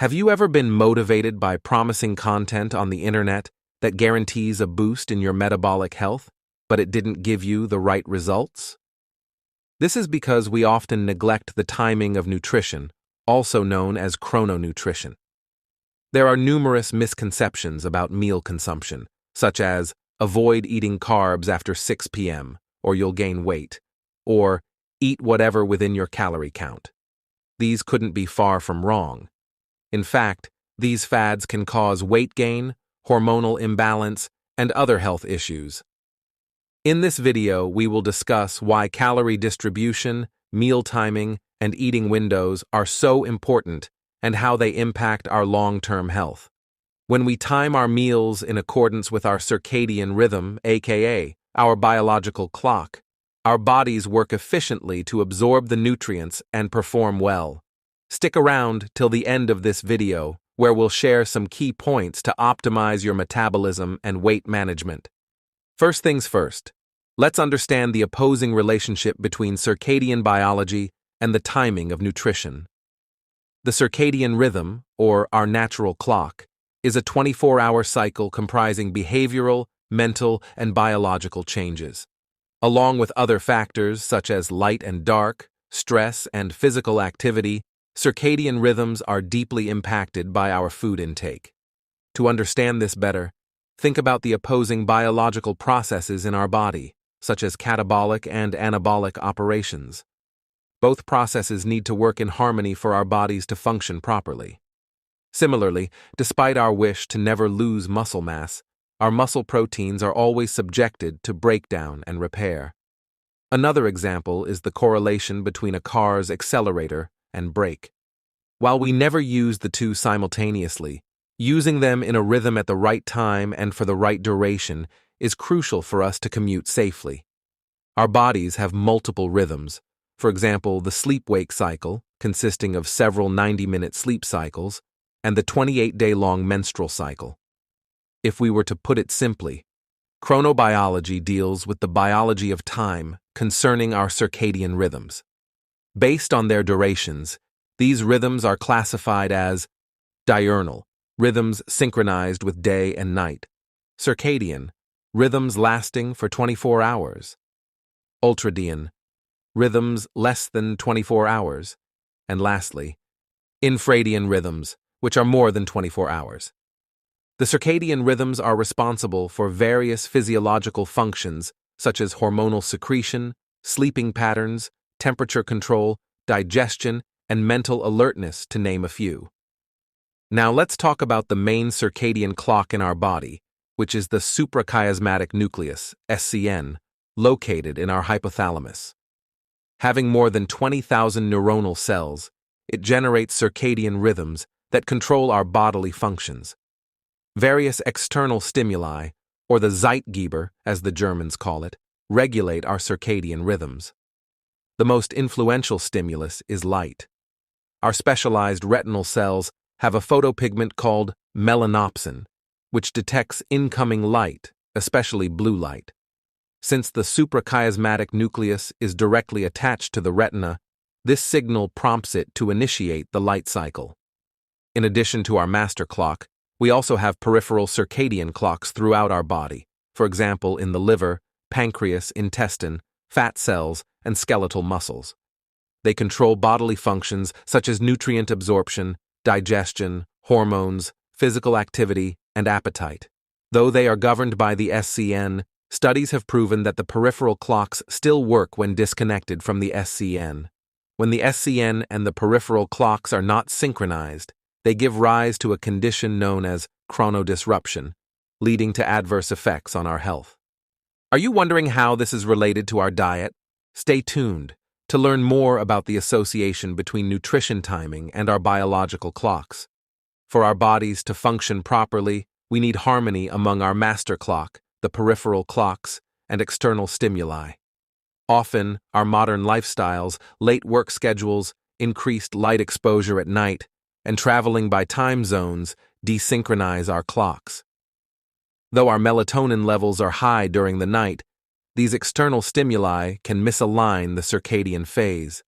Have you ever been motivated by promising content on the internet that guarantees a boost in your metabolic health, but it didn't give you the right results? This is because we often neglect the timing of nutrition, also known as chrononutrition. There are numerous misconceptions about meal consumption, such as avoid eating carbs after 6 p.m. or you'll gain weight, or eat whatever within your calorie count. These couldn't be far from wrong. In fact, these fads can cause weight gain, hormonal imbalance, and other health issues. In this video, we will discuss why calorie distribution, meal timing, and eating windows are so important and how they impact our long-term health. When we time our meals in accordance with our circadian rhythm, aka our biological clock, our bodies work efficiently to absorb the nutrients and perform well. Stick around till the end of this video, where we'll share some key points to optimize your metabolism and weight management. First things first, let's understand the opposing relationship between circadian biology and the timing of nutrition. The circadian rhythm, or our natural clock, is a 24-hour cycle comprising behavioral, mental, and biological changes. Along with other factors such as light and dark, stress, and physical activity, circadian rhythms are deeply impacted by our food intake. To understand this better, think about the opposing biological processes in our body, such as catabolic and anabolic operations. Both processes need to work in harmony for our bodies to function properly. Similarly, despite our wish to never lose muscle mass, our muscle proteins are always subjected to breakdown and repair. Another example is the correlation between a car's accelerator and brake. While we never use the two simultaneously, using them in a rhythm at the right time and for the right duration is crucial for us to commute safely. Our bodies have multiple rhythms. For example, the sleep-wake cycle, consisting of several 90-minute sleep cycles, and the 28-day-long menstrual cycle. If we were to put it simply, chronobiology deals with the biology of time concerning our circadian rhythms. Based on their durations, these rhythms are classified as diurnal, rhythms synchronized with day and night; circadian, rhythms lasting for 24 hours; ultradian, rhythms less than 24 hours; and lastly, infradian rhythms, which are more than 24 hours. The circadian rhythms are responsible for various physiological functions such as hormonal secretion, sleeping patterns, temperature control, digestion, and mental alertness, to name a few. Now let's talk about the main circadian clock in our body, which is the suprachiasmatic nucleus, SCN, located in our hypothalamus. Having more than 20,000 neuronal cells, it generates circadian rhythms that control our bodily functions. Various external stimuli, or the Zeitgeber, as the Germans call it, regulate our circadian rhythms. The most influential stimulus is light. Our specialized retinal cells have a photopigment called melanopsin, which detects incoming light, especially blue light. Since the suprachiasmatic nucleus is directly attached to the retina, this signal prompts it to initiate the light cycle. In addition to our master clock, we also have peripheral circadian clocks throughout our body, for example in the liver, pancreas, intestine, fat cells, and skeletal muscles. They control bodily functions such as nutrient absorption, digestion, hormones, physical activity, and appetite. Though they are governed by the SCN, studies have proven that the peripheral clocks still work when disconnected from the SCN. When the SCN and the peripheral clocks are not synchronized, they give rise to a condition known as chronodisruption, leading to adverse effects on our health. Are you wondering how this is related to our diet? Stay tuned to learn more about the association between nutrition timing and our biological clocks. For our bodies to function properly, we need harmony among our master clock, the peripheral clocks, and external stimuli. Often, our modern lifestyles, late work schedules, increased light exposure at night, and traveling by time zones desynchronize our clocks. Though our melatonin levels are high during the night, these external stimuli can misalign the circadian phase.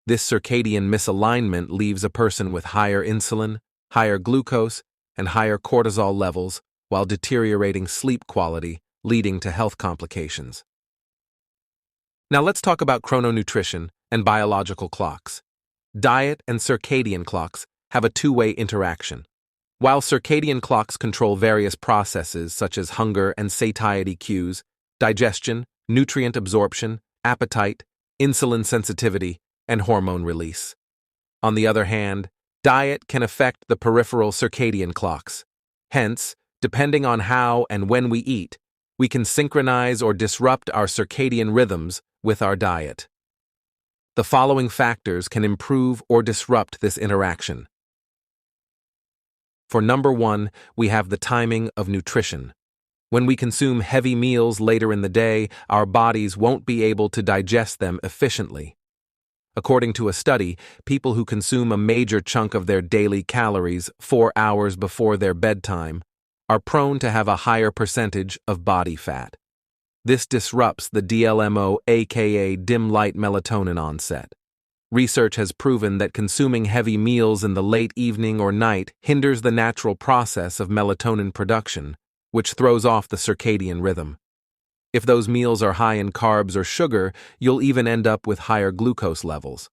This circadian misalignment leaves a person with higher insulin, higher glucose, and higher cortisol levels while deteriorating sleep quality, leading to health complications. Now let's talk about chrononutrition and biological clocks. Diet and circadian clocks have a two-way interaction. While circadian clocks control various processes such as hunger and satiety cues, digestion, nutrient absorption, appetite, insulin sensitivity, and hormone release. On the other hand, diet can affect the peripheral circadian clocks. Hence, depending on how and when we eat, we can synchronize or disrupt our circadian rhythms with our diet. The following factors can improve or disrupt this interaction. For number 1, we have the timing of nutrition. When we consume heavy meals later in the day, our bodies won't be able to digest them efficiently. According to a study, people who consume a major chunk of their daily calories 4 hours before their bedtime are prone to have a higher percentage of body fat. This disrupts the DLMO, aka dim light melatonin onset. Research has proven that consuming heavy meals in the late evening or night hinders the natural process of melatonin production, which throws off the circadian rhythm. If those meals are high in carbs or sugar, you'll even end up with higher glucose levels.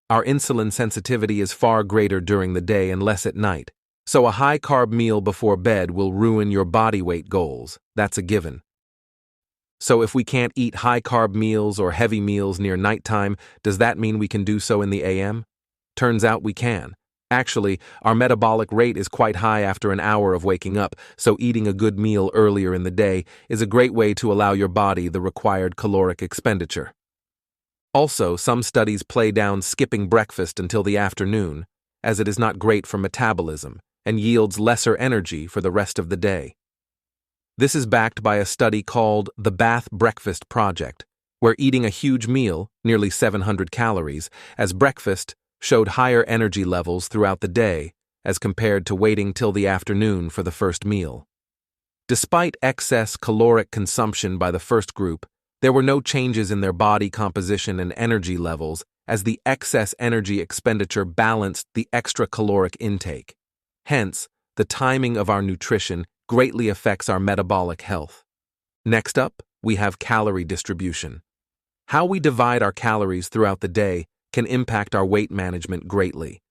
Our insulin sensitivity is far greater during the day and less at night, so a high-carb meal before bed will ruin your body weight goals. That's a given. So if we can't eat high-carb meals or heavy meals near nighttime, does that mean we can do so in the AM? Turns out we can. Actually, our metabolic rate is quite high after an hour of waking up, so eating a good meal earlier in the day is a great way to allow your body the required caloric expenditure. Also, some studies play down skipping breakfast until the afternoon, as it is not great for metabolism and yields lesser energy for the rest of the day. This is backed by a study called the Bath Breakfast Project, where eating a huge meal, nearly 700 calories, as breakfast showed higher energy levels throughout the day as compared to waiting till the afternoon for the first meal. Despite excess caloric consumption by the first group, there were no changes in their body composition and energy levels as the excess energy expenditure balanced the extra caloric intake. Hence, the timing of our nutrition greatly affects our metabolic health. Next up, we have calorie distribution. How we divide our calories throughout the day can impact our weight management greatly.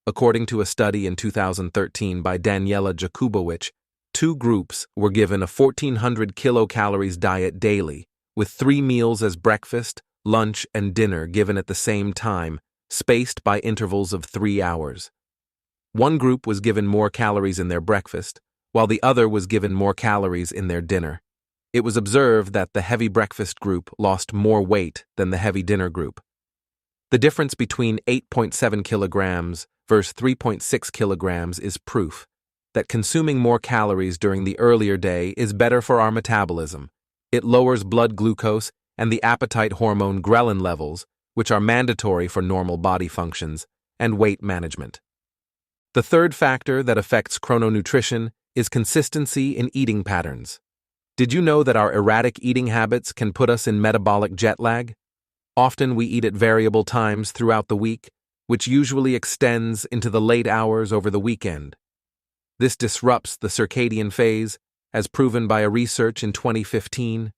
According to a study in 2013 by Daniela Jakubowicz, 2 groups were given a 1,400 kilocalories diet daily, with 3 meals as breakfast, lunch, and dinner given at the same time, spaced by intervals of 3 hours. One group was given more calories in their breakfast, while the other was given more calories in their dinner. It was observed that the heavy breakfast group lost more weight than the heavy dinner group. The difference between 8.7 kilograms versus 3.6 kilograms is proof that consuming more calories during the earlier day is better for our metabolism. It lowers blood glucose and the appetite hormone ghrelin levels, which are mandatory for normal body functions, and weight management. The third factor that affects chrononutrition is consistency in eating patterns. Did you know that our erratic eating habits can put us in metabolic jet lag? Often we eat at variable times throughout the week, which usually extends into the late hours over the weekend. This disrupts the circadian phase, as proven by a research in 2015.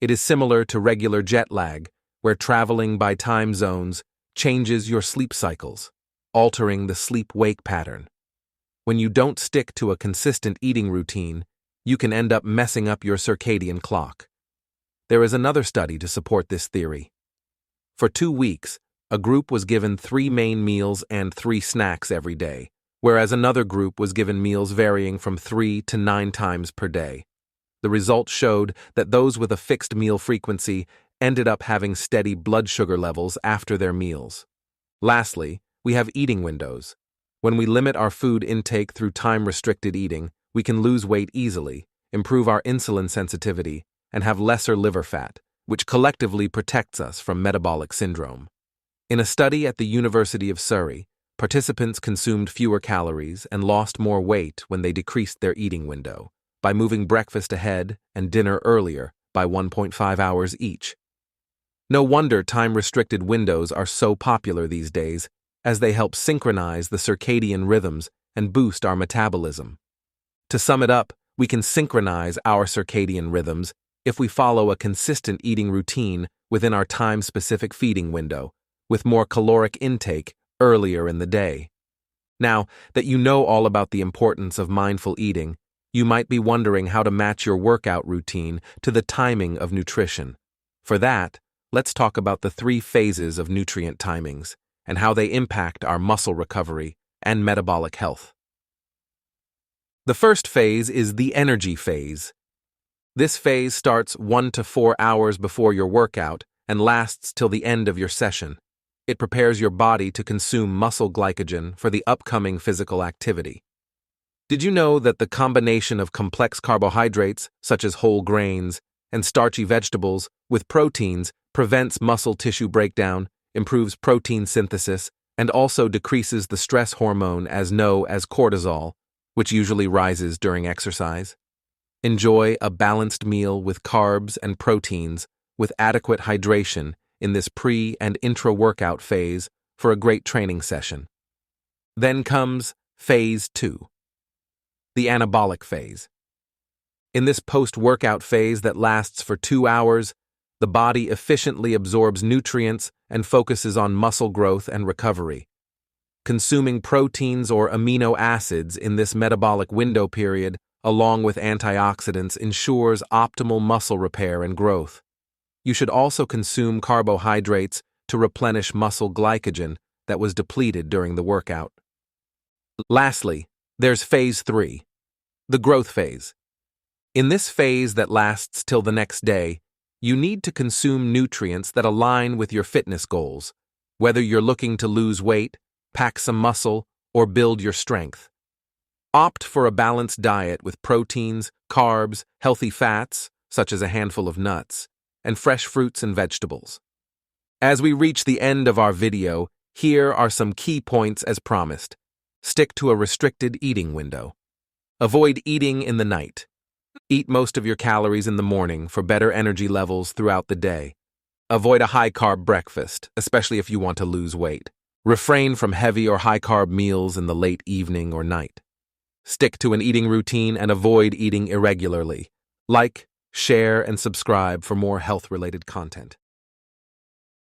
It is similar to regular jet lag, where traveling by time zones changes your sleep cycles, altering the sleep-wake pattern. When you don't stick to a consistent eating routine, you can end up messing up your circadian clock. There is another study to support this theory. For 2 weeks, a group was given 3 main meals and 3 snacks every day, whereas another group was given meals varying from 3 to 9 times per day. The results showed that those with a fixed meal frequency ended up having steady blood sugar levels after their meals. Lastly, we have eating windows. When we limit our food intake through time-restricted eating, we can lose weight easily, improve our insulin sensitivity, and have lesser liver fat, which collectively protects us from metabolic syndrome. In a study at the University of Surrey, participants consumed fewer calories and lost more weight when they decreased their eating window by moving breakfast ahead and dinner earlier by 1.5 hours each. No wonder time-restricted windows are so popular these days, as they help synchronize the circadian rhythms and boost our metabolism. To sum it up, we can synchronize our circadian rhythms if we follow a consistent eating routine within our time-specific feeding window, with more caloric intake earlier in the day. Now that you know all about the importance of mindful eating, you might be wondering how to match your workout routine to the timing of nutrition. For that, let's talk about the 3 phases of nutrient timings and how they impact our muscle recovery and metabolic health. The first phase is the energy phase. This phase starts 1 to 4 hours before your workout and lasts till the end of your session. It prepares your body to consume muscle glycogen for the upcoming physical activity. Did you know that the combination of complex carbohydrates, such as whole grains, and starchy vegetables with proteins prevents muscle tissue breakdown, improves protein synthesis, and also decreases the stress hormone known as cortisol, which usually rises during exercise? Enjoy a balanced meal with carbs and proteins with adequate hydration in this pre- and intra-workout phase for a great training session. Then comes Phase 2, the anabolic phase. In this post-workout phase that lasts for 2 hours, the body efficiently absorbs nutrients and focuses on muscle growth and recovery. Consuming proteins or amino acids in this metabolic window period, along with antioxidants, ensures optimal muscle repair and growth. You should also consume carbohydrates to replenish muscle glycogen that was depleted during the workout. Lastly, there's Phase 3, the growth phase. In this phase that lasts till the next day, you need to consume nutrients that align with your fitness goals, whether you're looking to lose weight, pack some muscle, or build your strength. Opt for a balanced diet with proteins, carbs, healthy fats, such as a handful of nuts, and fresh fruits and vegetables. As we reach the end of our video, here are some key points as promised. Stick to a restricted eating window. Avoid eating in the night. Eat most of your calories in the morning for better energy levels throughout the day. Avoid a high-carb breakfast, especially if you want to lose weight. Refrain from heavy or high-carb meals in the late evening or night. Stick to an eating routine and avoid eating irregularly. Like, share, and subscribe for more health-related content.